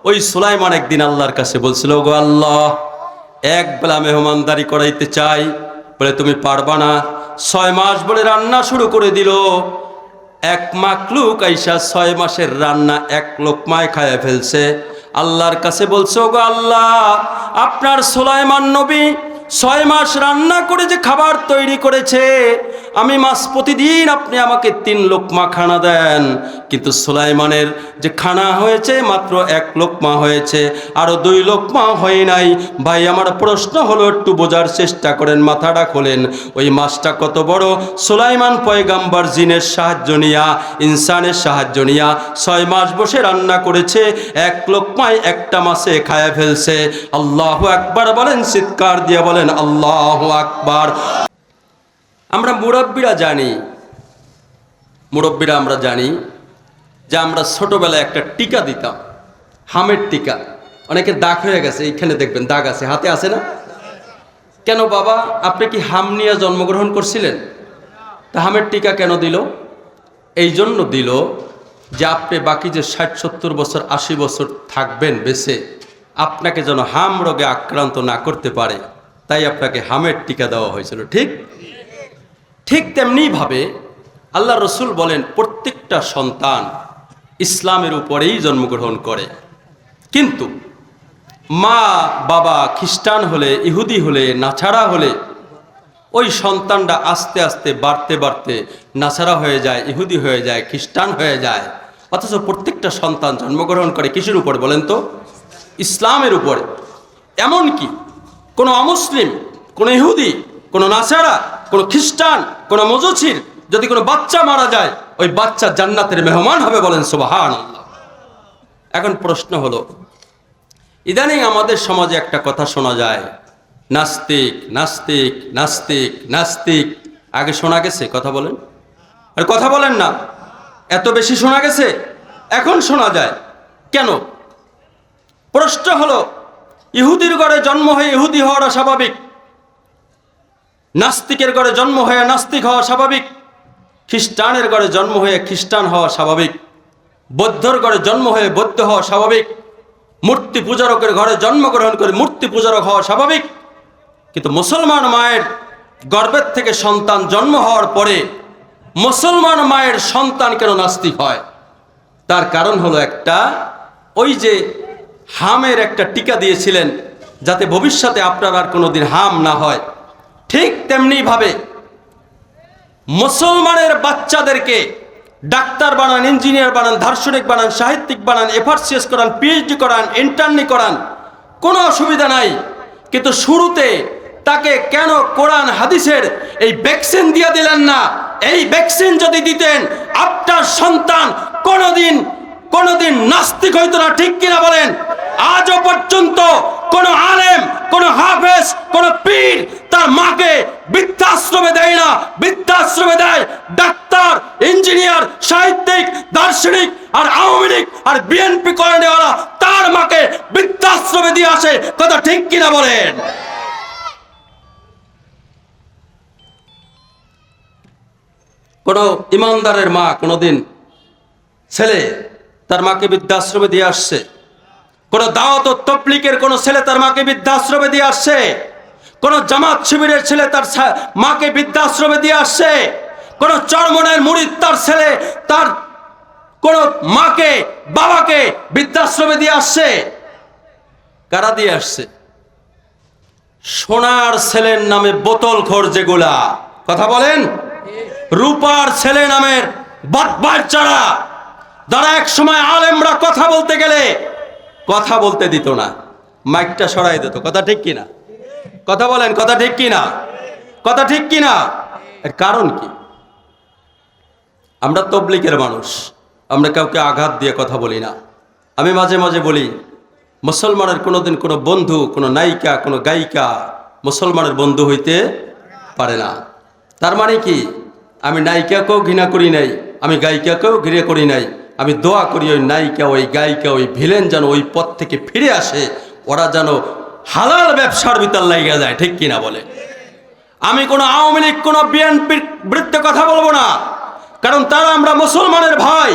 ওই সুলাইমান একদিন আল্লাহর কাছে বলছিল, গো আল্লাহ, এক বেলা মেহমানদারি করাইতে চাই। বলে তুমি পারবা না। 6 মাস বলে রান্না শুরু করে দিল। এক মাকলুক আইসা 6 মাসের রান্না এক লোকমায় খায়া ফেলছে। আল্লাহর কাছে বলছে, গো আল্লাহ, আপনার সুলাইমান নবী 6 মাস রান্না করে যে খাবার তৈরি করেছে, আমি মাস প্রতিদিন আপনি আমাকে 3 লোকমা খানা দেন, কিন্তু সুলাইমানের যে খানা হয়েছে মাত্র 1 লোকমা হয়েছে, আরো 2 লোকমা হয় নাই। ভাই, আমার প্রশ্ন হলো, একটু বোঝার চেষ্টা করেন, মাথাটা খোলেন। ওই মাছটা কত বড়! সুলাইমান পয়গাম্বর জিনের সাহায্য নিয়া, ইনসানের সাহায্য নিয়া 6 মাস বসে রান্না করেছে, 1 লোকমায় একটা মাছে খায়া ফেলছে। আল্লাহু আকবার বলেন, চিৎকার দিয়ে বলেন আল্লাহু আকবার। আমরা মুরব্বীরা জানি যে আমরা ছোটবেলায় একটা টিকা দিতাম, হামের টিকা। অনেকের দাগ হয়ে গেছে, এইখানে দেখবেন দাগ আছে, হাতে আছে না? কেন বাবা, আপনি কি হাম নিয়ে জন্মগ্রহণ করছিলেন? তা হামের টিকা কেন দিল? এই জন্য দিল যে আপনি বাকি যে 60-70 বছর 80 বছর থাকবেন বেঁচে, আপনাকে যেন হাম রোগে আক্রান্ত না করতে পারে, তাই আপনাকে হামের টিকা দেওয়া হয়েছিল। ঠিক তেমনিভাবে আল্লাহ রসুল বলেন, প্রত্যেকটা সন্তান ইসলামের উপরেই জন্মগ্রহণ করে, কিন্তু মা বাবা খ্রিস্টান হলে, ইহুদি হলে, নাছাড়া হলে ওই সন্তানটা আস্তে আস্তে বাড়তে বাড়তে নাছাড়া হয়ে যায়, ইহুদি হয়ে যায়, খ্রিস্টান হয়ে যায়। অথচ প্রত্যেকটা সন্তান জন্মগ্রহণ করে কিসের উপর বলেন তো? ইসলামের উপরে। এমনকি কোনো অমুসলিম, কোনো ইহুদি, কোনো নাছাড়া, কোনো খ্রিস্টান, কোনো মজুসির যদি কোনো বাচ্চা মারা যায়, ওই বাচ্চা জান্নাতের মেহমান হবে, বলেন সুবহানাল্লাহ। এখন প্রশ্ন হলো, ইদানিং আমাদের সমাজে একটা কথা শোনা যায়, নাস্তিক নাস্তিক নাস্তিক নাস্তিক। আগে শোনা গেছে? কথা বলেন, আর কথা বলেন না। এত বেশি শোনা গেছে, এখন শোনা যায় কেন? প্রশ্ন হলো, ইহুদির ঘরে জন্ম হয়ে ইহুদি হওয়াটা স্বাভাবিক, নাস্তিকের ঘরে জন্ম হয়ে নাস্তিক হওয়া স্বাভাবিক, খ্রিস্টানের ঘরে জন্ম হয়ে খ্রিস্টান হওয়া স্বাভাবিক, বৌদ্ধর ঘরে জন্ম হয়ে বৌদ্ধ হওয়া স্বাভাবিক, মূর্তি পূজারকের ঘরে জন্মগ্রহণ করে মূর্তি পূজারক হওয়া স্বাভাবিক। কিন্তু মুসলমান মায়ের গর্ভের থেকে সন্তান জন্ম হওয়ার পরে মুসলমান মায়ের সন্তান কেন নাস্তিক হয়? তার কারণ হলো একটা, ওই যে হামের একটা টিকা দিয়েছিলেন যাতে ভবিষ্যতে আপনার আর কোনোদিন হাম না হয়। ঠিক তেমনিভাবে মুসলমানের বাচ্চাদেরকে ডাক্তার বানান, ইঞ্জিনিয়ার বানান, দার্শনিক বানান, সাহিত্যিক বানান, এফআরসিএস করান, পিএইচডি করান, ইন্টার্নি করান, কোনো অসুবিধা নাই। কিন্তু শুরুতে তাকে কেন কোরআন হাদিসের এই ভ্যাকসিন দিয়ে দিলেন না? এই ভ্যাকসিন যদি দিতেন, আপনার সন্তান কোনোদিন নাস্তিক হইতো না। ঠিক কিনা বলেন? আজও পর্যন্ত কোন আলেম, কোন হাফেজ, কোন পীর তার মাকে বৃদ্ধাশ্রমে দেয় না। বৃদ্ধাশ্রমে দেয় ডাক্তার, ইঞ্জিনিয়ার, সাহিত্যিক, দার্শনিক আর আওয়ামী লীগ আর বিএনপি করেনেওয়ালা তার মাকে বৃদ্ধাশ্রমে দিয়ে আসে। কথা ঠিক কিনা বলেন? কোন ইমানদারের মা কোনোদিন ছেলে তার মাকে বৃদ্ধাশ্রমে দিয়ে আসছে? কোন দাওয়াত ও তাবলীগের কোন ছেলে তার মাকে বৃদ্ধাশ্রমে দিয়ে আসছে? কোন জামাত শিবিরের ছেলে তার মাকে বৃদ্ধাশ্রমে দিয়ে আসছে? কোন চরমনের মুরিদ তার ছেলে তার কোন মাকে, বাবাকে বৃদ্ধাশ্রমে দিয়ে আসছে? কারা দিয়ে আসছে? সোনার ছেলের নামে বোতলখোর যেগুলা, কথা বলেন, রূপার ছেলে নামের বাটবারচারা, যারা এক সময় আলেমরা কথা বলতে গেলে কথা বলতে দিত না, মাইকটা সরাই দিত। কথা ঠিক কিনা? কথা বলেন, কথা ঠিক কিনা? কথা ঠিক কিনা? এর কারণ কি? আমরা তাবলীগের মানুষ, আমরা কাউকে আঘাত দিয়ে কথা বলি না। আমি মাঝে মাঝে বলি, মুসলমানের কোনোদিন কোনো বন্ধু, কোনো নায়িকা, কোনো গায়িকা মুসলমানের বন্ধু হইতে পারে না। তার মানে কি? আমি নায়িকাকেও ঘৃণা করি নাই, আমি গায়িকাকেও ঘৃণা করি নাই। আমি দোয়া করি ওই নায়িকা, ওই গায়িকা, ওই ভিলেন যেন ওই পথ থেকে ফিরে আসে, ওরা যেন হালাল ব্যবসার ভিতর লাগিয়ে যায়। ঠিক কিনা বলে? আমি কোনো আওয়ামী লীগ, কোনো বিএনপির বিরুদ্ধে কথা বলবো না, কারণ তারা আমরা মুসলমানের ভাই।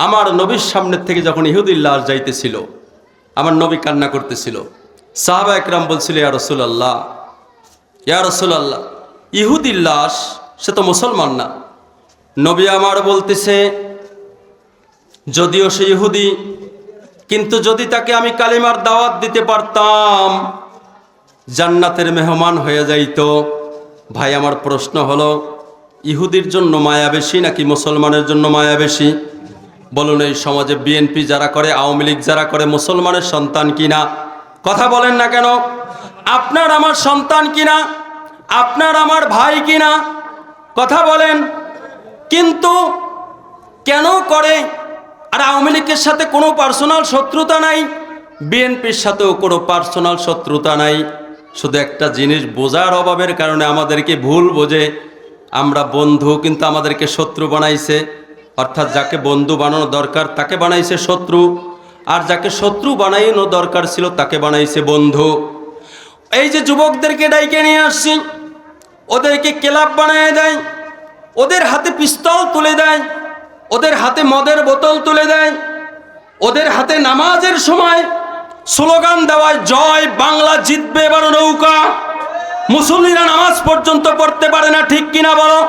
আমার নবীর সামনের থেকে যখন ইহুদির লাশ যাইতেছিল, আমার নবী কান্না করতেছিল। সাহাবা একরাম বলছিল, ইয়া রাসূলুল্লাহ, ইয়া রাসূলুল্লাহ, ইহুদির লাশ, সে তো মুসলমান না। নবী আমার বলতেছে, যদিও সে ইহুদি, কিন্তু যদি তাকে আমি কালিমার দাওয়াত দিতে পারতাম, জান্নাতের মেহমান হয়ে যাইতো। ভাই, আমার প্রশ্ন হলো, ইহুদির জন্য মায়া বেশি নাকি মুসলমানের জন্য মায়া বেশি? বলুন, এই সমাজে বিএনপি যারা করে, আওয়ামী লীগ যারা করে, মুসলমানের সন্তান কিনা? কথা বলেন না কেন? আপনার আমার সন্তান কিনা? আপনার আমার ভাই কিনা? কথা বলেন। কিন্তু কেন করে? আর আওয়ামী লীগের সাথে কোনো পার্সোনাল শত্রুতা নাই, বিএনপির সাথেও কোনো পার্সোনাল শত্রুতা নাই। শুধু একটা জিনিস বোঝার অভাবের কারণে আমাদেরকে ভুল বোঝে, আমরা বন্ধু, কিন্তু আমাদেরকে শত্রু বানাইছে। অর্থাৎ যাকে বন্ধু বানানো দরকার তাকে বানাইছে শত্রু, আর যাকে শত্রু বানাইনো দরকার ছিল তাকে বানাইছে বন্ধু। এই যে যুবকদেরকে ডাইকে নিয়ে আসছি, ওদেরকে ক্লাব বানিয়ে দেয়, ওদের হাতে পিস্তল তুলে দেয়, ওদের হাতে মদের বোতল তুলে দেয়, ওদের হাতে নামাজের সময় স্লোগান দেওয়ায়, জয় বাংলা জিতবে এবার নৌকা। মুসল্লিরা নামাজ পর্যন্ত পড়তে পারে না, ঠিক কিনা বলো?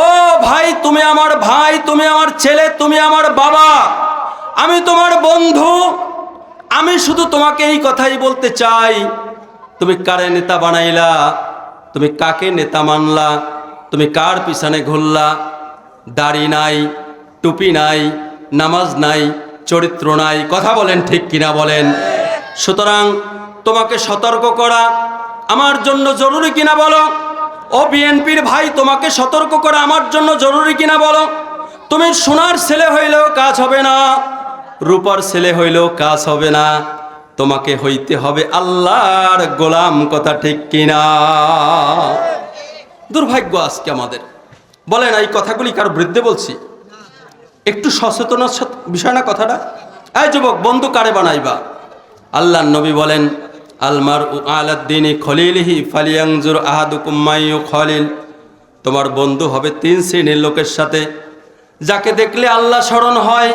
ও ভাই, তুমি আমার ভাই, তুমি আমার ছেলে, তুমি আমার বাবা, আমি তোমার বন্ধু। আমি শুধু তোমাকে এই কথাই বলতে চাই, তুমি কারে নেতা বানাইলা? তুমি কাকে নেতা মানলা? তুমি কার পিছনে ঘুরলা? দাড়ি নাই, টুপি নাই, নামাজ নাই, চরিত্র নাই। কথা বলেন, ঠিক কিনা বলেন? সুতরাং তোমাকে সতর্ক করা আমার জন্য জরুরি কিনা বলো? ও বিএনপির ভাই, তোমাকে সতর্ক করা আমার জন্য জরুরি কিনা বলো? তুমি সোনার ছেলে হইলেও কাজ হবে না, রূপার ছেলে হইলেও কাজ হবে না, তোমাকে হইতে হবে আল্লাহর গোলাম। কথা ঠিক কিনা? দুর্ভাগ্য আজকে আমাদের। বলেন, এই কথাগুলি কার বিরুদ্ধে বলছি? একটু সচেতনার বিষয় না কথাটা? এই যুবক, বন্ধু কারে বানাইবা? আল্লাহর নবী বলেন, আলমারউ আলা দ্বীনি খলিলিহি ফালিয়ানজুর আহাদুকুম মাইয়ু খলিল। তোমার বন্ধু হবে তিন শ্রেণীর লোকের সাথে, যাকে দেখলে আল্লাহ স্মরণ হয়,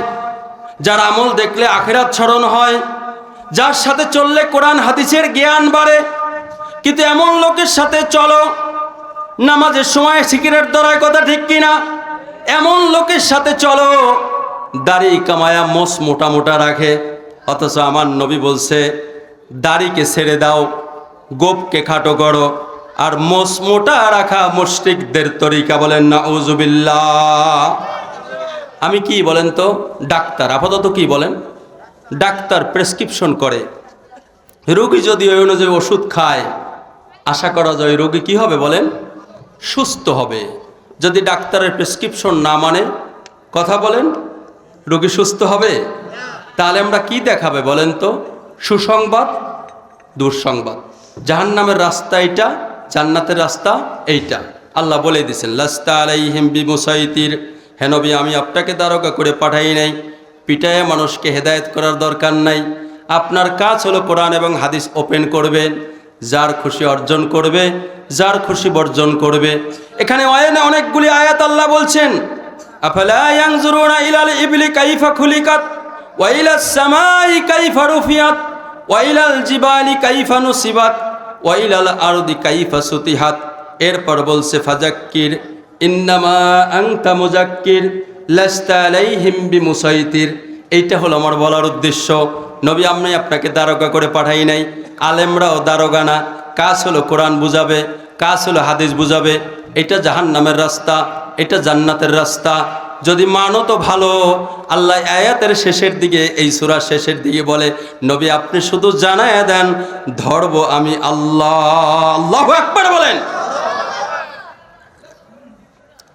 যার আমল দেখলে আখিরাত স্মরণ হয়, যার সাথে চললে কোরআন হাদিসের জ্ঞান বাড়ে। কিন্তু এমন লোকের সাথে চলো, নামাজের সময় সিগারেট ধরায়, কথা ঠিক কিনা? এমন লোকের সাথে চলো, দাড়ি কামায়া মোষ মোটা মোটা রাখে, অথচ আমার নবী বলছে, দাড়িকে ছেড়ে দাও, গোপকে খাটো করো, আর মোষ মোটা রাখা মুশরিকদের তরিকা। বলেন নাউজুবিল্লাহ। আমি কি বলেন তো? ডাক্তার, আপাতত কি বলেন? ডাক্তার প্রেসক্রিপশন করে, রোগী যদি ওই অনুযায়ী ওষুধ খায়, আশা করা যায় রোগী কি হবে বলেন? সুস্থ হবে। যদি ডাক্তারের প্রেসক্রিপশন না মানে, কথা বলেন, রোগী সুস্থ হবে? তাহলে আমরা কি দেখাবে বলেন তো? সুসংবাদ, দুঃসংবাদ। জাহান্নামের রাস্তা এইটা, জান্নাতের রাস্তা এইটা। আল্লাহ বলে দিয়েছেন, লাস্তা আলাইহিম বিমুসাইতির। হে নবী, আমি আপনাকে দারোগা করে পাঠাই নাই, পিটায়ে মানুষকে হেদায়েত করার দরকার নাই। আপনার কাজ হলো কোরআন এবং হাদিস ওপেন করবেন, যার খুশি অর্জন করবে, যার খুশি বর্জন করবে। এখানে অনেকগুলি আয়াত আল্লাহ বলছেন, আফালা ইয়ানজুরুনা ইলাল ইবলি কাইফা খুলিকাত ওয়া ইলাস সামাই কাইফা রুফিয়াত ওয়া ইলাল জিবালি কাইফা নুসিবাত ওয়া ইলাল আরদি কাইফা সুতিহাত। এরপর বলছে, ফাজাক্কির ইন্নামা আনতা মুজাক্কির লাস্তা আলাইহিম বিমুসাইতির। এইটা হলো আমার বলার উদ্দেশ্য। নবী, আমি আপনাকে দারোগা করে পাঠাই নাই, আলেমরাও দারোগা না। কাজ হলো কোরআন বুঝাবে, কাজ হলো হাদিস বুঝাবে। এটা জাহান্নামের রাস্তা, এটা জান্নাতের রাস্তা। যদি মানো তো ভালো। আল্লাহ আয়াতের শেষের দিকে, এই সূরার শেষের দিকে বলে, নবী আপনি শুধু জানায়া দেন, ধরব আমি আল্লাহ। আল্লাহু আকবার বলেন।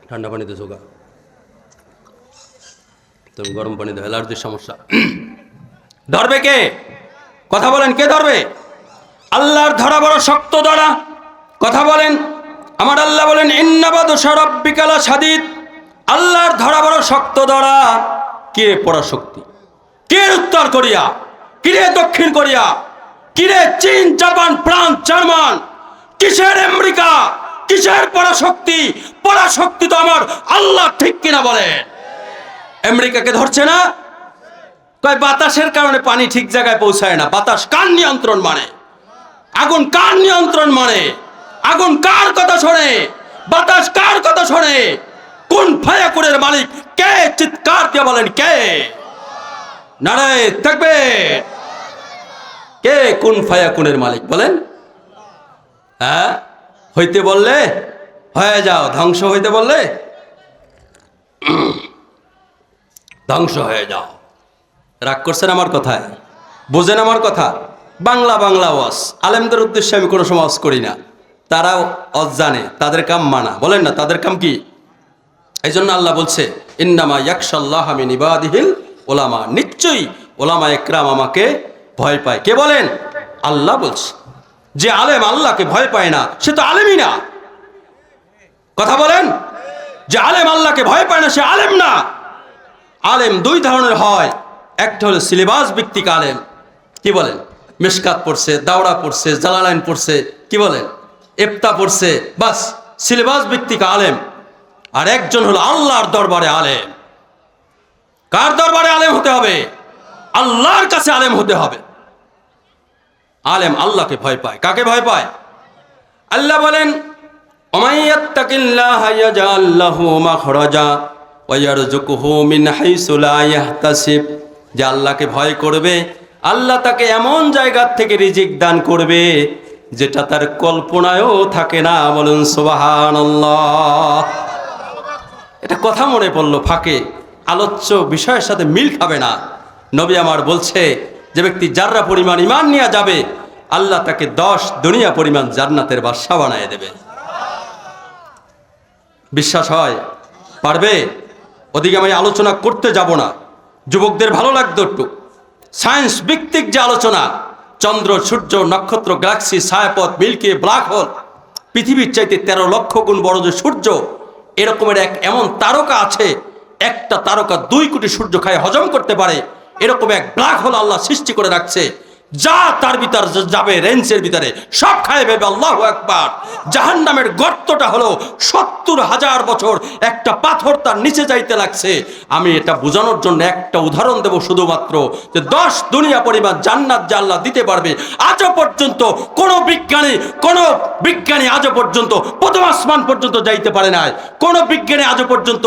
ঠান্ডা পানিতে যোগা, তুমি গরম পানিতে, অ্যালার্জির সমস্যা। ধরবে কে? কথা বলেন, কে ধরবে? আল্লাহর ধরা বড় শক্ত ধরা। কথা বলেন। আমার আল্লাহ বলেন, ইন্না বাদশা রাব্বিকা লাশাদীদ। আল্লাহর ধরা বড় শক্ত ধরা। কে পরাশক্তি? কে উত্তর কোরিয়া? কিরে দক্ষিণ কোরিয়া? কিরে চীন, জাপান, ফ্রান্স, জার্মান? কিসের আমেরিকা? কিসের পরাশক্তি? পরাশক্তি তো আমার আল্লাহ, ঠিক কিনা বলে? আমেরিকাকে ধরছে না? কয় বাতাসের কারণে পানি ঠিক জায়গায় পৌঁছায় না। বাতাস কার নিয়ন্ত্রণ মানে? আগুন কার নিয়ন্ত্রণ মানে? আগুন কার কথা শোনে? বাতাস কার কথা শোনে? কোন ফায়াকুনের মালিক কে? চিৎকার দিয়ে বলেন কে? নারায়ে তাকবীর। কে কোন ফায়াকুনের মালিক বলেন? হ্যাঁ, হইতে বললে হয়ে যাও, ধ্বংস হইতে বললে ধ্বংস হয়ে যাও। রাগ করছেন আমার কথায়? বোঝেন আমার কথা? বাংলা বাংলা ওয়াজ, আলেমদের উদ্দেশ্যে আমি কোনো সময় ওয়াজ করি না। তারাও ওয়াজ জানে, তাদের কাম মানা। বলেন না, তাদের কাম কি? এই জন্য আল্লাহ বলছে ইন্নামা ইয়াখশাল্লাহা মিন ইবাদিহিল উলামা, নিশ্চয়ই ওলামা একরাম আমাকে ভয় পায়। কে বলেন? আল্লাহ বলছে। যে আলেম আল্লাহকে ভয় পায় না সে তো আলেমই না। কথা বলেন? যে আলেম আল্লাহকে ভয় পায় না সে আলেম না। আলেম দুই ধরনের হয়, একটা হলো সিলেবাস ভিত্তিক আলেম। কি বলেন? মিশকাত পড়ছে, দাওরা পড়ছে, জালালাইন পড়ছে, কি বলেন, ইফতা পড়ছে, বাস সিলেবাস ভিত্তিক আলেম। আর একজন হলো আল্লাহর দরবারে আলেম। কার দরবারে আলেম হতে হবে? আল্লাহর কাছে আলেম হতে হবে। আলেম আল্লাহকে ভয় পায়। কাকে ভয় পায়? আল্লাহ বলেন ওমাইয়াত্তাকিল্লাহা ইয়াজআল লাহু মাখরাজা ওয়া ইয়ারযুকুহু মিন হাইসু লা ইয়াহতাসিব। যে আল্লাহকে ভয় করবে, আল্লাহ তাকে এমন জায়গা থেকে রিজিক দান করবে যেটা তার কল্পনায়ও থাকে না। বলুন সুবহানাল্লাহ। এটা কথা মনে পড়লো ফাঁকে, আলোচ্য বিষয়ের সাথে মিল খাবে না। নবী আমার বলছে যে ব্যক্তি যাররা পরিমাণ ঈমান নিয়ে যাবে, আল্লাহ তাকে 10 দুনিয়া পরিমাণ জান্নাতের বাদশা বানিয়ে দেবে। বিশ্বাস হয়? পারবে? ওদিকে আমি আলোচনা করতে যাব না, যুবকদের ভালো লাগতো একটু। সায়েন্স ভিত্তিক যে আলোচনা, চন্দ্র, সূর্য, নক্ষত্র, গ্যালাক্সি, ছায়াপথ, মিল্কি, ব্ল্যাক হোল, পৃথিবীর চাইতে 13 লক্ষ গুণ বড় যে সূর্য, এরকমের এমন তারকা আছে, একটা তারকা 2 কোটি সূর্য খায় হজম করতে পারে। এরকম এক ব্ল্যাক হোল আল্লাহ সৃষ্টি করে রাখছে, যা তার ভিতর যাবে রেঞ্জের ভিতরে সব খায় ফেলবে। আল্লাহু আকবার। জাহান্নামের গর্তটা হলো 70,000 বছর একটা পাথর তার নিচে যাইতে লাগছে। আমি এটা বোঝানোর জন্য একটা উদাহরণ দেব শুধুমাত্র, যে 10 দুনিয়া পরিমাণ জান্নাত যে আল্লাহ দিতে পারবে, আজও পর্যন্ত কোন বিজ্ঞানী আজও পর্যন্ত প্রথম আসমান পর্যন্ত যাইতে পারে নাই। কোন বিজ্ঞানী আজও পর্যন্ত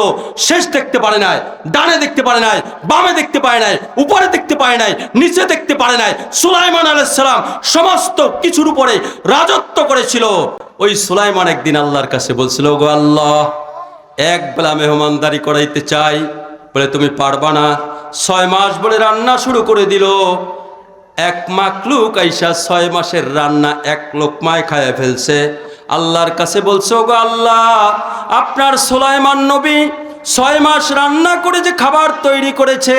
শেষ দেখতে পারে নাই, ডানে দেখতে পারে নাই, বামে দেখতে পারে নাই, উপরে দেখতে পারে নাই, নিচে দেখতে পারে নাই। সুলাইমান আলাইহিস সালাম সমস্ত কিছুর উপরে রাজত্ব করেছিল। ওই সুলাইমান একদিন আল্লাহর কাছে বলছিল, গো আল্লাহ, এক বেলা মেহমানদারি করাইতে চাই। বলে তুমি পারবা না। 6 মাস বলে রান্না শুরু করে দিল। এক মাকলুক আইসা 6 মাসের রান্না 1 লোকমায় খায় ফেলছে। আল্লাহর কাছে বলছে, গো আল্লাহ, আপনার সুলাইমান নবী 6 মাস রান্না করে যে খাবার তৈরি করেছে,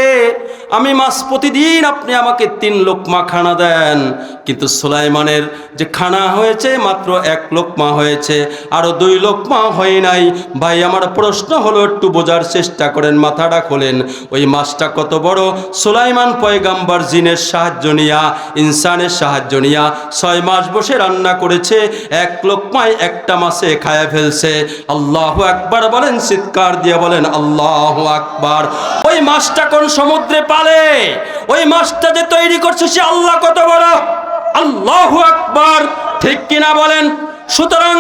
আমি মাস প্রতিদিন আপনি আমাকে 3 লোকমা খানা দেন, কিন্তু সুলাইমানের যে খানা হয়েছে মাত্র 1 লোকমা হয়েছে, আরো 2 লোকমা হয় নাই। ভাই আমার প্রশ্ন হলো, একটু বোঝার চেষ্টা করেন, মাথাটা খোলেন। ওই মাছটা কত বড়? সুলাইমান পয়গাম্বর জিনের সাহায্য নিয়া, ইনসানের সাহায্য নিয়া 6 মাস বসে রান্না করেছে, 1 লোকমায় একটা মাছে খায়া ফেলছে। আল্লাহু আকবার বলেন, চিৎকার দিয়ে বলেন আল্লাহু আকবার। ওই মাছটা কোন সমুদ্রে পালে? ওই মাছটা যে তৈরি করছে সে আল্লাহ কত বড়! আল্লাহু আকবার। ঠিক কিনা বলেন? সুতরাং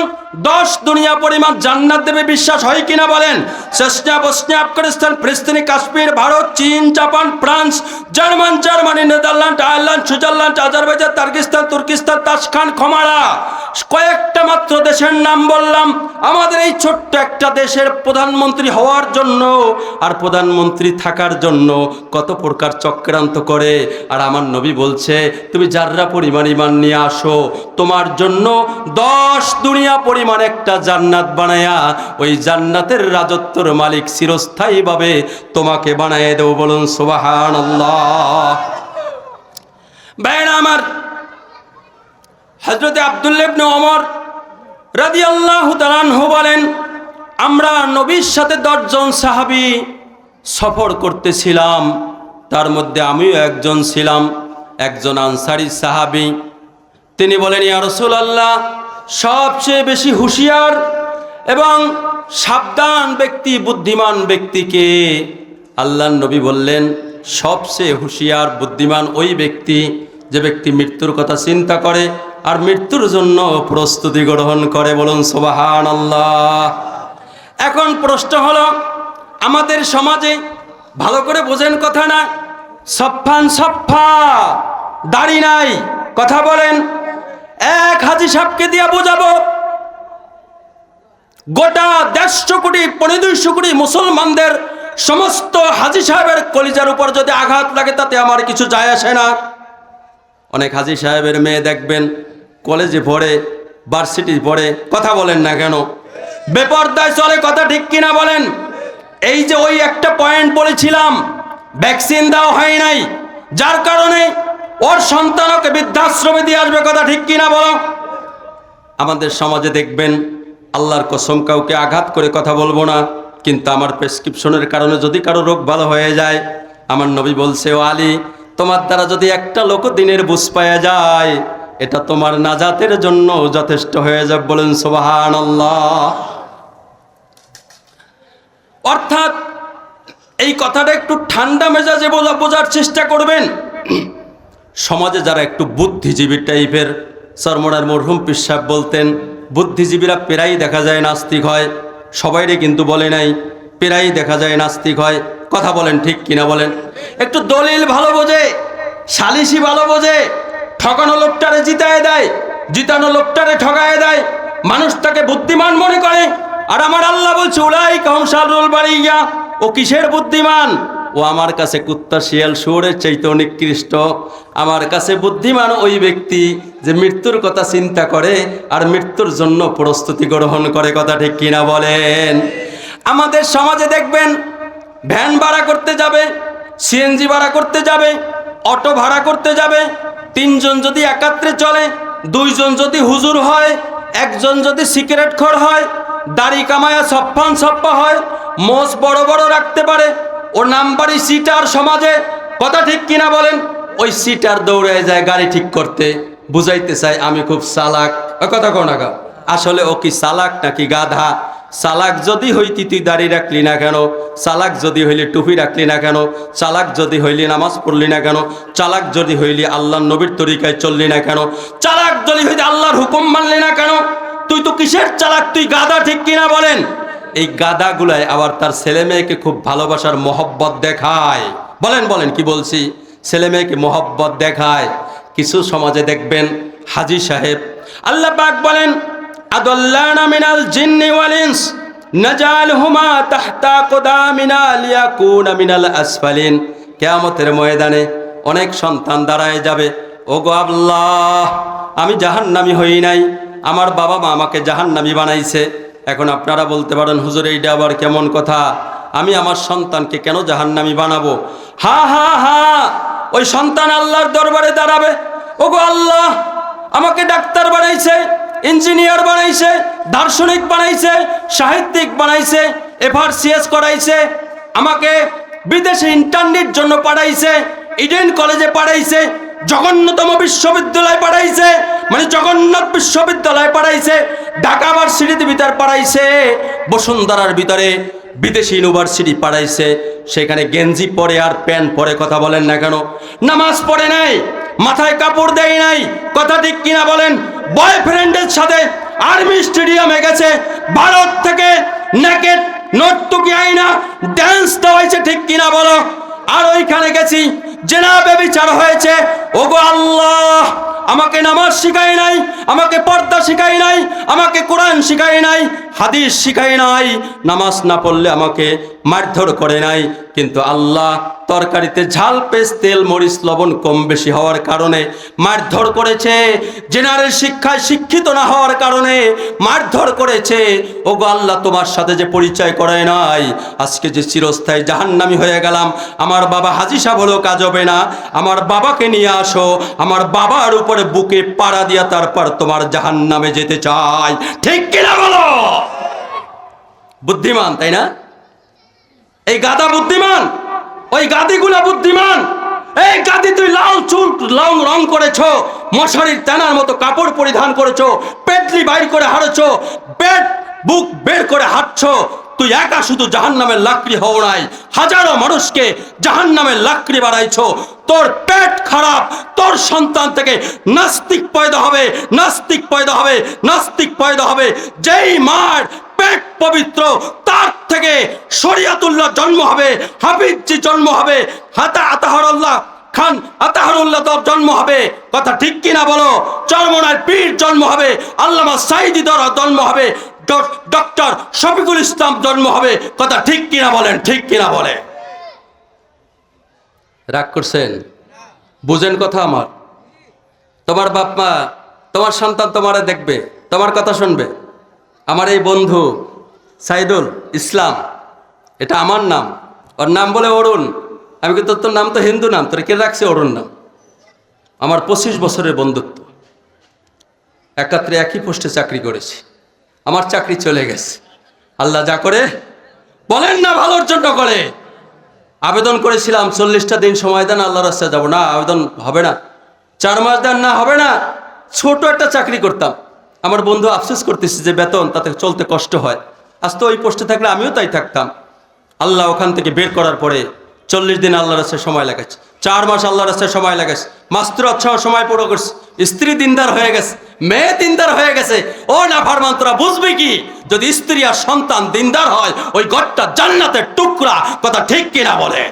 10 দুনিয়া পরিমাণ জান্নাত দেবে, বিশ্বাস হয় কিনা বলেন? চেচনিয়া, বসনিয়া, আফগানিস্তান, ফিলিস্তিন, কাশ্মীর, ভারত, চীন, Japan, France, Germany, Netherland, Ireland, Switzerland, Azerbaijan, Turkestan, Turkestan, তাসখান, খমারা, কয়েকটা মাত্র দেশের নাম বললাম। আমাদের এই ছোট্ট একটা দেশের প্রধানমন্ত্রী হওয়ার জন্য আর প্রধানমন্ত্রী থাকার জন্য কত প্রকার চক্রান্ত করে। আর আমার নবী বলছে, তুমি যাররা পরিমাণ ঈমান নিয়ে আসো, তোমার জন্য 10 দুনিয়া পরিমাণ একটা জান্নাত বানায়া ওই জান্নাতের রাজত্বর মালিক চিরস্থায়ীভাবে তোমাকে বানায় দেব। বলুন সুবহানাল্লাহ। ভাইরা আমার, হযরত আব্দুল্লাহ ইবনে ওমর রাদিয়াল্লাহু তাআলা আনহু বলেন, আমরা নবীর সাথে 10 জন সাহাবী সফর করতেছিলাম, তার মধ্যে আমিও একজন ছিলাম, একজন আনসারী সাহাবী। তিনি বলেন, ইয়া রাসূলুল্লাহ, সবচেয়ে বেশি হুঁশিয়ার এবং সাবধান ব্যক্তি, বুদ্ধিমান ব্যক্তিকে? আল্লাহর নবী বললেন, সবচেয়ে হুঁশিয়ার বুদ্ধিমান ওই ব্যক্তি যে ব্যক্তি মৃত্যুর কথা চিন্তা করে আর মৃত্যুর জন্য প্রস্তুতি গ্রহণ করে। বলুন সুবহানাল্লাহ। এখন প্রশ্ন হলো, আমাদের সমাজে ভালো করে বোঝেন কথা না, সফান সফা দাড়ি নাই, কথা বলেন। এক হাজি সাহেবকে দিয়া বোঝাবো গোটা 150 কোটি 250 কোটি মুসলমানদের সমস্ত হাজি সাহেবের কলিজার উপর যদি আঘাত লাগে তাতে আমার কিছু যায় আসে না। অনেক হাজি সাহেবের মেয়ে দেখবেন কলেজে পড়ে, ভার্সিটি পড়ে, কথা বলেন না কেন, বেপরদায় চলে, কথা ঠিক কিনা বলেন। এই যে ওই একটা পয়েন্ট বলেছিলাম, ভ্যাকসিন দেওয়া হয় নাই, যার কারণে ওর সন্তানকে বৃদ্ধাশ্রমে দিয়ে আসবে, কথা ঠিক কিনা বলো। আমাদের সমাজে দেখবেন, আল্লাহর কসম কাউকে আঘাত করে কথা বলবো না, কিন্তু আমার প্রেসক্রিপশনের কারণে যদি কারো রোগ ভালো হয়ে যায়, আমার নবী বলছে, ও আলী, তোমার দ্বারা যদি একটা লোক দিনের বুঝ পাওয়া যায়, এটা তোমার নাজাতের জন্য যথেষ্ট হয়ে যাবে। বলেন সুবহানাল্লাহ। অর্থাৎ এই কথাটা একটু ঠান্ডা মেজাজে বোঝার চেষ্টা করবেন। সমাজে যারা একটু বুদ্ধিজীবী টাইপের, চরমোনার মরহুম পীর সাহেব বলতেন, বুদ্ধিজীবীরা প্রায়ই দেখা যায় নাস্তিক হয়। সবাইরে কিন্তু বলে নাই, প্রায়ই দেখা যায় নাস্তিক হয়, কথা বলেন ঠিক কিনা বলেন। একটু দলিল ভালো বোঝে, সালিসি ভালো বোঝে, ঠকানো লোকটারে জিতায় দেয়, জিতানো লোকটারে ঠকায় দেয়, মানুষ তাকে বুদ্ধিমান মনে করে। আর আমার আল্লাহ বলছে, উলাইকা হুম শাররুল বারিয়া, ও কিসের বুদ্ধিমান? ও আমার কাছে কুত্তা শিয়াল শুয়োরের চাইতে নিকৃষ্ট। আমার কাছে বুদ্ধিমান ওই ব্যক্তি যে মৃত্যুর কথা চিন্তা করে আর মৃত্যুর জন্য প্রস্তুতি গ্রহণ করে, কথা ঠিক কিনা বলেন। আমাদের সমাজে দেখবেন, ভ্যান ভাড়া করতে যাবে, সিএনজি ভাড়া করতে যাবে, অটো ভাড়া করতে যাবে, 3 জন যদি একাত্রে চলে, 2 জন যদি হুজুর হয়, 1 জন যদি সিগারেট খোর হয়, দাড়ি কামায়া সফান সফা হয়, মোষ বড় বড় রাখতে পারে, ও নাম্বারই সিটার সমাজে, কথা ঠিক কিনা বলেন। ওই সিটার দৌড়ায় যায় গাড়ি ঠিক করতে, বুঝাইতে চায় আমি খুব চালাক, কথা কও না গা। আসলে ও কি চালাক নাকি গাধা? চালাক যদি হইতি তুই দাড়ি রাখলি না কেন? চালাক যদি হইলি টুপি রাখলি না কেন? চালাক যদি হইলি নামাজ পড়লি না কেন? চালাক যদি হইলি আল্লাহর নবীর তরিকায় চললি না কেন? চালাক যদি হইলি আল্লাহর হুকুম মানলি না কেন? তুই তো কিসের চালাক? তুই গাধা, ঠিক কিনা বলেন। এই গাধাগুলাই আবার তার ছেলে মেয়েকে খুব ভালোবাসার মহব্বত দেখায়। বলেন বলেন কি বলছি, ছেলে মেয়েকে মহব্বত দেখায়। কিছু সমাজে দেখবেন হাজি সাহেব, আল্লাহ পাক বলেন, আদাল্লানা মিনাল জিন্নি ওয়াল ইনস নাজালহুমা তাহতা কুদামিনা লিয়াকুনা মিনাল আসফালিন। কিয়ামতের ময়দানে অনেক সন্তান দাঁড়ায় যাবে, ওগো আল্লাহ, আমি জাহান্নামী হই নাই, আমার বাবা মা আমাকে জাহান্নামী বানাইছে। এখন আপনারা বলতে পারেন, হুজুর এইটা আবার কেমন কথা? আমি আমার সন্তানকে কেন জাহান্নামী বানাবো? হা হা হা, ওই সন্তান আল্লাহর দরবারে দাঁড়াবে, ওগো আল্লাহ, আমাকে ডাক্তার বানাইছে, ইঞ্জিনিয়ার বানাইছে, দার্শনিক বানাইছে, সাহিত্যিক বানাইছে, FRCS করাইছে, আমাকে বিদেশে ইন্টার্নির জন্য পাঠাইছে, ইডেন কলেজে পাঠাইছে, জগন্নাথতম বিশ্ববিদ্যালয় পাঠাইছে, মানে জগন্নাথ বিশ্ববিদ্যালয় পাঠাইছে, ঢাকা ভার্সিটির ভিতর পাঠাইছে, বসুন্ধরার ভিতরে বিদেশি ইউনিভার্সিটি পাঠাইছে, সেখানে গেঞ্জি পরে আর প্যান্ট পরে, কথা বলেন না কেন? নামাজ পড়ে নাই, মাথায় কাপড় দেয় নাই, কথা ঠিক কিনা বলেন? বয়ফ্রেন্ডের সাথে আর্মি স্টেডিয়ামে গেছে, ভারত থেকে নেকেট নর্তকী আইনা ড্যান্স দেওয়াইছে, ঠিক কিনা বলো? আর ওইখানে গেছি, জেনা ব্যভিচার হয়েছে, ওগো আল্লাহ, আমাকে নামাজ শিখাই নাই, আমাকে পর্দা শিখাই নাই, আমাকে কোরআন শিখাই নাই, হাদিস শিখাই নাই, নামাজ না পড়লে আমাকে মারধর করে নাই, কিন্তু আল্লাহ তরকারিতে ঝাল পেঁচ তেল মরিচ লবণ কম বেশি হওয়ার কারণে মারধর করেছে, জেনারেল শিক্ষায় শিক্ষিত না হওয়ার কারণে মারধর করেছে। ওগো আল্লাহ, তোমার সাথে যে পরিচয় করায় নাই, আজকে যে চিরস্থায়ী জাহান্নামী হয়ে গেলাম, আমার বাবা হাজি সাহেব হলেও কাজ হবে না, আমার বাবাকে নিয়ে আসো, আমার বাবার উপরে বুকে পাড়া দিয়া তারপর তোমার জাহান্নামে যেতে চাই, ঠিক কিনা বলো? বুদ্ধিমান, তাই না? এই গাদা বুদ্ধিমান, ওই গাদিগুলা বুদ্ধিমান। এই গাদি, তুই লাল চুল লাল রং করেছো, মশারির টানার মতো কাপড় পরিধান করেছো, পেটলি বাইর করে হাঁটছো, পেট বুক বের করে হাঁটছো, তুই একা শুধু জাহান্নামের লাকড়ি হও নাই, হাজারো মানুষকে জাহান্নামের লাকড়ি বানাইছো। তোর পেট খারাপ, তোর সন্তান থেকে নাস্তিক পয়দা হবে, নাস্তিক পয়দা হবে, নাস্তিক পয়দা হবে। যেই মার পেট পবিত্র, তার থেকে শরিয়াতুল্লাহ জন্ম হবে, হাফিজি জন্ম হবে, আতাহারুল্লাহ খান আতাহারুল্লাহ জন্ম হবে। কথা ঠিক কিনা বলো? চরমনার পীর জন্ম হবে, আল্লামা সাইদি দর জন্ম হবে, ডক্টর শফিকুল ইসলাম জন্ম হবে। কথা ঠিক কিনা বলেন? ঠিক কিনা বলে? রাগ করছেন? বুঝেন কথা আমার? তোমার বাপ মা, তোমার সন্তান তোমারে দেখবে, তোমার কথা শুনবে। আমার এই বন্ধু সাইদুল ইসলাম, এটা আমার নাম, ওর নাম বলে অরুণ। আমি কিন্তু তোর নাম তো হিন্দু নাম, তোর কে রাখছে অরুণ নাম? আমার 25 বছরের বন্ধুত্ব, একাত্রে একই পোস্টে চাকরি করেছি। আমার চাকরি চলে গেছে, আল্লাহ যা করে বলেন না ভালোর জন্য করে। আবেদন করেছিলাম 40টা দিন সময় দেন, আল্লাহর রাস্তায় যাবো না, আবেদন হবে না। 4 মাস দেন না, হবে না। ছোট একটা চাকরি করতাম। আমার বন্ধু আফসোস করতেছে যে বেতন, তাতে চলতে কষ্ট হয়। আজ তো ওই পোস্টে থাকলে আমিও তাই থাকতাম। আল্লাহ ওখান থেকে বের করার পরে 40 দিন আল্লাহর রাস্তায় সময় লাগাচ্ছে, 4 মাস আল্লাহর রাস্তায় সময় লাগাচ্ছে, মাস্টার আচ্ছা সময় পুরো করছে, স্ত্রী দিনদার হয়ে গেছে, মেয়ে দিনদার হয়ে গেছে। ও নাফরমান, তোরা বুঝবি কি? যদি স্ত্রী আর সন্তান দিনদার হয়, ওই ঘরটা জান্নাতের টুকরা। কথা ঠিক কিনা বলে?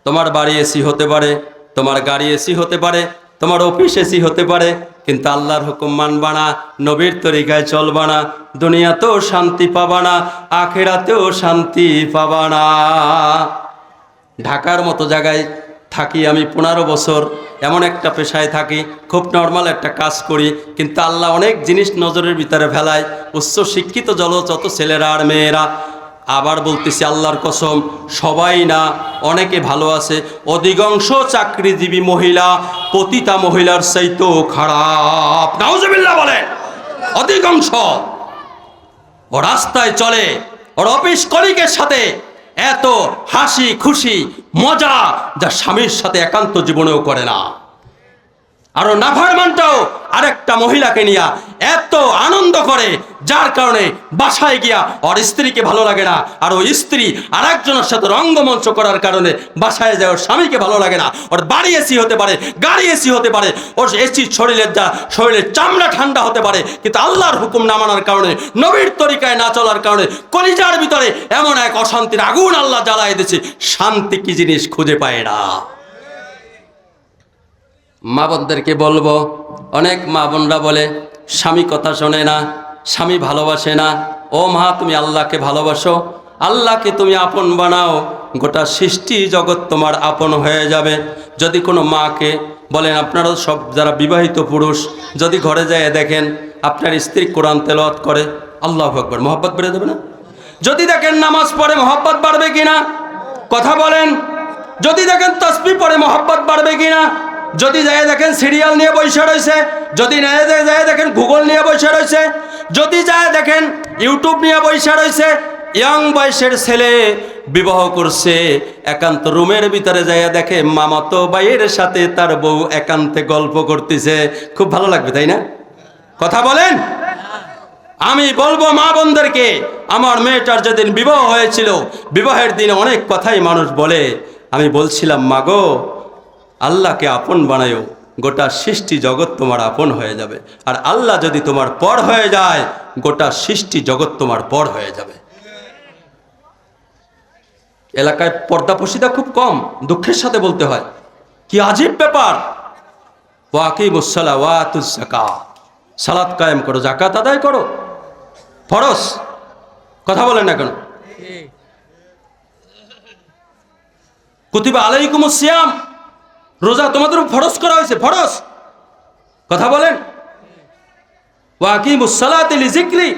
তোমার বাড়ি এসি হতে পারে, তোমার গাড়ি এসি হতে পারে, তোমার অফিস এসি হতে পারে, কিন্তু আল্লাহর হুকুম মানবা না, নবীর তরিকায় চলবা না, দুনিয়াতেও শান্তি পাবা না, আখিরাতেও শান্তি পাবা না। ঢাকার মতো জায়গায় থাকি আমি 15 বছর, এমন একটা পেশায় থাকি, খুব নর্মাল একটা কাজ করি, কিন্তু আল্লাহ অনেক জিনিস নজরের ভিতরে ফেলায়। উচ্চ শিক্ষিত যত ছেলেরা আর মেয়েরা, আবার বলতেছি আল্লাহর কসম, সবাই না, অনেকে ভালো আছে। অধিকাংশ চাকরিজীবী মহিলা পতিতা মহিলার চাইতেও খারাপ। নাউজুবিল্লাহ বলে। অধিকাংশ ও রাস্তায় চলে, ওর অফিস কলিগের সাথে এত হাসি খুশি মজা, যা স্বামীর সাথে একান্ত জীবনেও করে না। আর নাফরমানটাও আরেকটা মহিলাকে নিয়ে এত আনন্দ করে, যার কারণে বাসায় গিয়া ওর স্ত্রীকে ভালো লাগে না, আর ওই স্ত্রী আর একজনের সাথে রঙ্গমঞ্চ করার কারণে বাসায় যায় ওর স্বামীকে ভালো লাগে না। ওর বাড়ি এসি হতে পারে, গাড়ি এসি হতে পারে, ওর এসি শরীরের চামড়া ঠান্ডা হতে পারে, কিন্তু আল্লাহর হুকুম না মানার কারণে, নবীর তরিকায় না চলার কারণে কলিজার ভিতরে এমন এক অশান্তির আগুন আল্লাহ জ্বালায় দিয়েছে, শান্তি কি জিনিস খুঁজে পায় না। মা বোনদেরকে বলবো, অনেক মা বোনরা বলে স্বামী কথা শোনে না, স্বামী ভালোবাসে না। ও মা, তুমি আল্লাহকে ভালোবাসো, আল্লাহকে তুমি আপন বানাও, গোটা সৃষ্টি জগৎ তোমার আপন হয়ে যাবে। যদি কোনো মাকে বলেন, আপনারা সব যারা বিবাহিত পুরুষ, যদি ঘরে যায় দেখেন আপনার স্ত্রী কোরআন তেলাওয়াত করে, আল্লাহু আকবার, মহব্বত বেড়ে যাবে না? যদি দেখেন নামাজ পড়ে, মহব্বত বাড়বে কিনা? কথা বলেন। যদি দেখেন তাসবিহ পড়ে, মহব্বত বাড়বে কিনা? যদি যায় দেখেন সিরিয়াল নিয়ে বসে রয়েছে, যদি যায় দেখেন গুগল নিয়ে বসে রয়েছে, যদি যায় দেখেন ইউটিউব নিয়ে বসে রয়েছে, ইয়াং বয়সের ছেলে বিবাহ করছে, একান্ত রুমের ভিতরে যায় দেখে মামাতো ভাইয়ের সাথে তার বউ একান্তে গল্প করতেছে, খুব ভালো লাগবে, তাই না? কথা বলেন। আমি বলবো মা বোনদেরকে, আমার মেয়েটার যেদিন বিবাহ হয়েছিল, বিবাহের দিনে অনেক কথাই মানুষ বলে, আমি বলছিলাম, মাগো আল্লাহকে আপন বানায়ো, গোটা সৃষ্টি জগৎ তোমার আপন হয়ে যাবে। আর আল্লাহ যদি তোমার পর হয়ে যায়, গোটা সৃষ্টি জগৎ তোমার পর হয়ে যাবে। এলাকায় পর্দাপশিদা খুব কম, দুঃখের সাথে বলতে হয়। কি আজীব ব্যাপার। ওয়াকিমুস সালাহ ওয়াতুজ যাকাত, সালাত কায়েম করো, যাকাত আদায় করো, ফরজ। কথা বলেন না কেন? কুতিবা আলাইকুমুস সিয়াম, রোজা তোমাদের ফরজ করা হয়েছে, ফরজ। কথা বলেন। ওয়াকিমুস সালাতা লিযিকরি,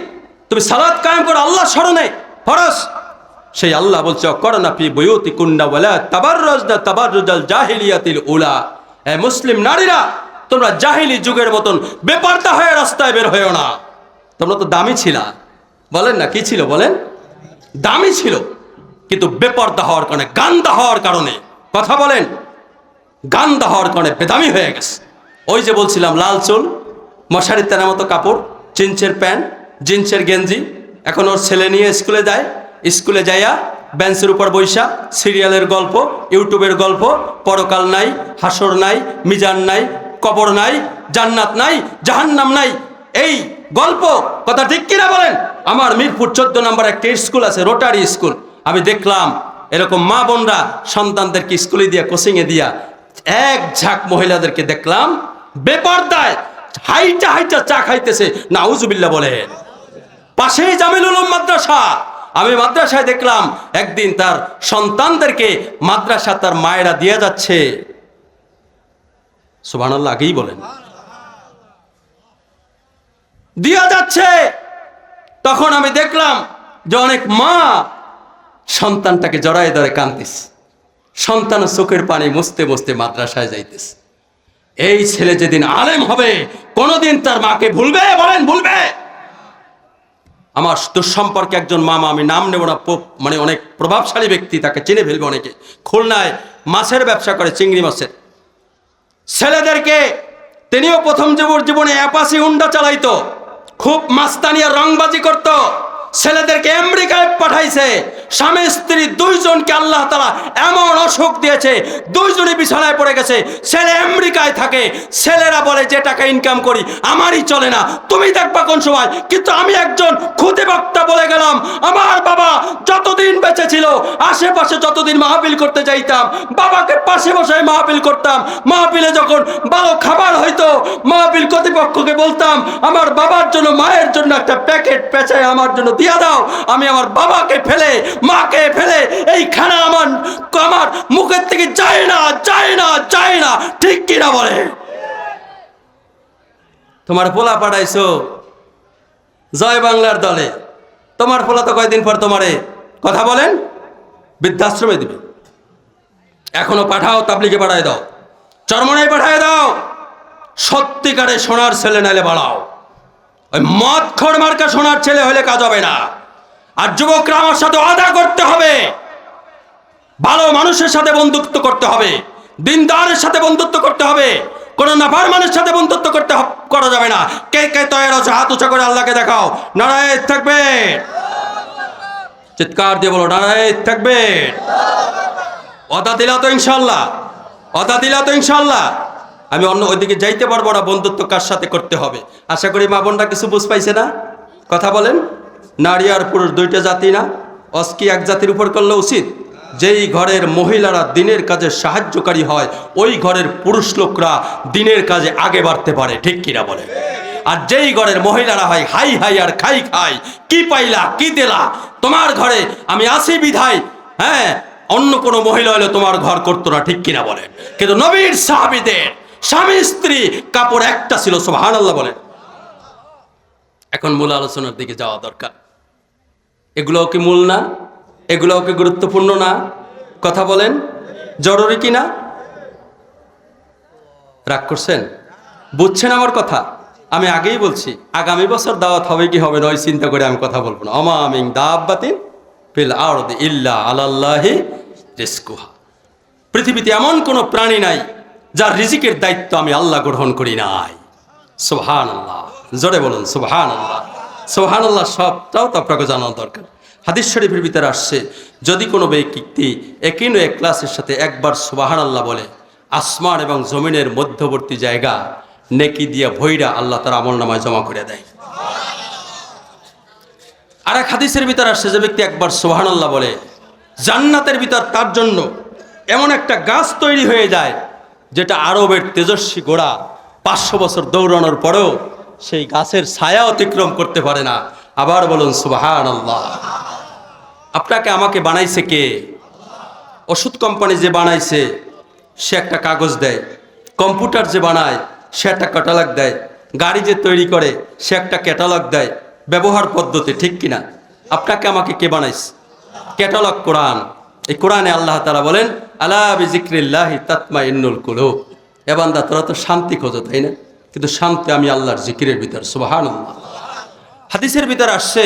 তুমি সালাত কায়েম করো আল্লাহর স্মরণে, ফরজ। সেই আল্লাহ বলছে, করনা ফি বুয়ুতিকুন্না ওয়ালা তাবাররাজনা তাবাররুজাল জাহিলিয়াতিল উলা। হে মুসলিম নারীরা, তোমরা জাহিলি যুগের মতন বেপরদা হয়ে রাস্তায় বের হয়েও না। তোমরা তো দামি ছিলা, বলেন না? কি ছিল বলেন? দামি ছিল, কিন্তু বেপরদা হওয়ার কারণে, গান্দা হওয়ার কারণে, কথা বলেন, গান্দা হওয়ার কারণে বেদামি হয়ে গেছে। ওই যে বলছিলাম, লাল চুল, মশারির তেনার মতো কাপড়, চিনচের প্যান্ট, জিন্সের গেঞ্জি। এখন ওর ছেলে নিয়ে স্কুলে যায়, স্কুলে যাইয়া বেঞ্চের উপর বৈশা সিরিয়ালের গল্প, ইউটিউবের গল্প, পরকাল নাই, হাসর নাই, মিজান নাই, কবর নাই, জান্নাত নাই, জাহান্নাম নাই, এই গল্প। কথা ঠিক কিনা বলেন? আমার মিরপুর 14 নম্বর একটা স্কুল আছে, রোটারি স্কুল। আমি দেখলাম এরকম মা বোনরা সন্তানদেরকে স্কুলে দিয়া, কোচিংয়ে দিয়া, এক ঝাঁক মহিলাদেরকে দেখলাম বেপরদায় হাইটা হাইটা চা খাইতেছে। নাউজুবিল্লাহ বলেন। পাশেই জামিলুল উলুম মাদ্রাসা। আমি মাদ্রাসায় দেখলাম একদিন তার সন্তানদেরকে মাদ্রাসা তার মায়েরা দিয়ে যাচ্ছে। সুবহানাল্লাহ, আগেই বলেন, দিয়া যাচ্ছে। তখন আমি দেখলাম যে অনেক মা সন্তানটাকে জড়ায় ধরে কাঁদতেছে, সন্তান চোখের পানি মুছতে মুছতে মাদ্রাসায় যাইতেছে। এই ছেলে যেদিন আলেম হবে কোনোদিন তার মাকে ভুলবে? বলেন ভুলবে? আমার দুঃসম্পর্কে একজন মামা, আমি নাম নেব না, মানে অনেক প্রভাবশালী ব্যক্তি, তাকে চিনে ফেলবে অনেকে। খুলনায় মাছের ব্যবসা করে, চিংড়ি মাছের। ছেলেদেরকে তিনিও প্রথম জীবনে অ্যাপাসি হুন্ডা চালাইতো, খুব মাস্তানি আর রংবাজি করত। ছেলেদেরকে আমেরিকায় পাঠাইছে। স্বামী স্ত্রী দুইজনকে আল্লাহ তাআলা এমন অসুখ দিয়েছে, দুইজনই বিছানায় পড়ে গেছে। ছেলে আমেরিকায় থাকে, ছেলেরা বলে যে টাকা ইনকাম করি আমারই চলে না, তুমি দেখবা কোন সময়। কিন্তু আমি একজন খুদে বক্তা বলে গেলাম, আমার বাবা যতদিন বেঁচে ছিল আশেপাশে যতদিন মাহফিল করতে যাইতাম, বাবাকে পাশে বসায় মাহফিল করতাম। মাহফিলে যখন ভালো খাবার হইতো, মাহফিল কর্তৃপক্ষকে বলতাম আমার বাবার জন্য, মায়ের জন্য একটা প্যাকেট পেঁচায় আমার জন্য দিয়া দাও। আমি আমার বাবাকে ফেলে, মাকে ফেলে এই খানা আমার মুখের থেকে যায় না, যায় না, যায় না। ঠিক কিনা বলে? তোমার পোলা পাঠাইছো জয় বাংলার দলে, তোমার পোলা তো কয়েকদিন পর তোমারে কথা বলেন বৃদ্ধাশ্রমে দিবে। এখনো পাঠাও, তাবলিগে পাঠায় দাও, চরমনায় পাঠায় দাও। সত্যিকারে সোনার ছেলে নাইলে বাড়াও। ওই মদ খোর মার্কা সোনার ছেলে হলে কাজ হবে না। আর যুবকরা আমার সাথে ওয়াদা করতে হবে, ভালো মানুষের সাথে বন্ধুত্ব করতে হবে, দিনদারের সাথে বন্ধুত্ব করতে হবে, কোন নাফরমানের সাথে বন্ধুত্ব করা যাবে না। কে কে তৈরি আছে হাত উঁচা করে আল্লাহকে দেখাও। নারায়ে তাকবীর, চিৎকার দিয়ে বলো নারায়ে তাকবীর। ওয়াদা দিলা তো ইনশাআল্লাহ? ওয়াদা দিলা তো ইনশাআল্লাহ? আমি অন্য ওইদিকে যাইতে পারবো না, বন্ধুত্ব কার সাথে করতে হবে। আশা করি মা বোনরা কিছু বুঝ পাইছে না? কথা বলেন। নারী আর পুরুষ দুইটা জাতি না? অস্কি এক জাতির উপর করলে উচিত? যেই ঘরের মহিলারা দিনের কাজে সাহায্যকারী হয়, ওই ঘরের পুরুষ লোকরা দিনের কাজে আগে বাড়তে পারে। ঠিক কিনা বলে? আর যেই ঘরের মহিলারা হয় হাই হাই আর খাই খাই, কি পাইলা কি দিলা, তোমার ঘরে আমি আসি বিধায়, হ্যাঁ, অন্য কোনো মহিলা হলে তোমার ঘর করতো না। ঠিক কিনা বলেন? কিন্তু নবীর সাহাবীদের স্বামী স্ত্রী কাপড় একটা ছিল। সুবহানাল্লাহ বলেন। এখন মূল আলোচনার দিকে যাওয়া দরকার। এগুলোও কি মূল না? এগুলোও কি গুরুত্বপূর্ণ না? কথা বলেন, জরুরি কি না? রাগ করছেন? বুঝছেন আমার কথা? আমি আগেই বলছি, আগামী বছর দাওয়াত হবে কি হবে না ওই চিন্তা করে আমি কথা বলবো না। ওমা মিন দাব্বাতিন ফিল আরদি ইল্লা আলাল্লাহি রিজকুহা। পৃথিবীতে এমন কোনো প্রাণী নাই যার রিজিকের দায়িত্ব আমি আল্লাহ গ্রহণ করি নাই। সুবহানাল্লাহ, জোরে বলুন সুবহানাল্লাহ। সুবহানাল্লাহ সবটাও তো আপনাকে জানা দরকার। হাদিস শরীফের ভিতরে আসছে, যদি কোনো ব্যক্তি একিনো ইখলাসের সাথে একবার সুবহানাল্লাহ বলে, আসমান এবং জমিনের মধ্যবর্তী জায়গা নেকি দিয়ে ভইরা আল্লাহ তার আমলনামায় জমা করে দেয়। আর এক হাদিসের ভিতরে আসছে, যে ব্যক্তি একবার সুবহানাল্লাহ বলে, জান্নাতের ভিতর তার জন্য এমন একটা গাছ তৈরি হয়ে যায় যেটা আরবের তেজস্বী গোড়া 500 বছর দৌড়ানোর পরেও সেই গাছের ছায়া অতিক্রম করতে পারে না। আবার বলুন সুবহানাল্লাহ। আপনাকে আমাকে বানাইছে কে? ওষুধ কোম্পানি যে বানাইছে সে একটা কাগজ দেয়, কম্পিউটার যে বানায় সে একটা ক্যাটালগ দেয়, গাড়ি যে তৈরি করে সে একটা ক্যাটালগ দেয়, ব্যবহার পদ্ধতি। ঠিক কিনা? আপনাকে আমাকে কে বানাইছে? ক্যাটালগ কোরআন। এই কোরআনে আল্লাহ তাআলা বলেন, আলা বিযিকরিল্লাহি তাতমাইন্নুল কুলুব। এ বান্দা, তোরা তো শান্তি খোঁজো, তাই না? কিন্তু শান্তি আমি আল্লাহর জিকিরের ভিতর। সুবহানাল্লাহ। হাদিসের ভিতর আসছে,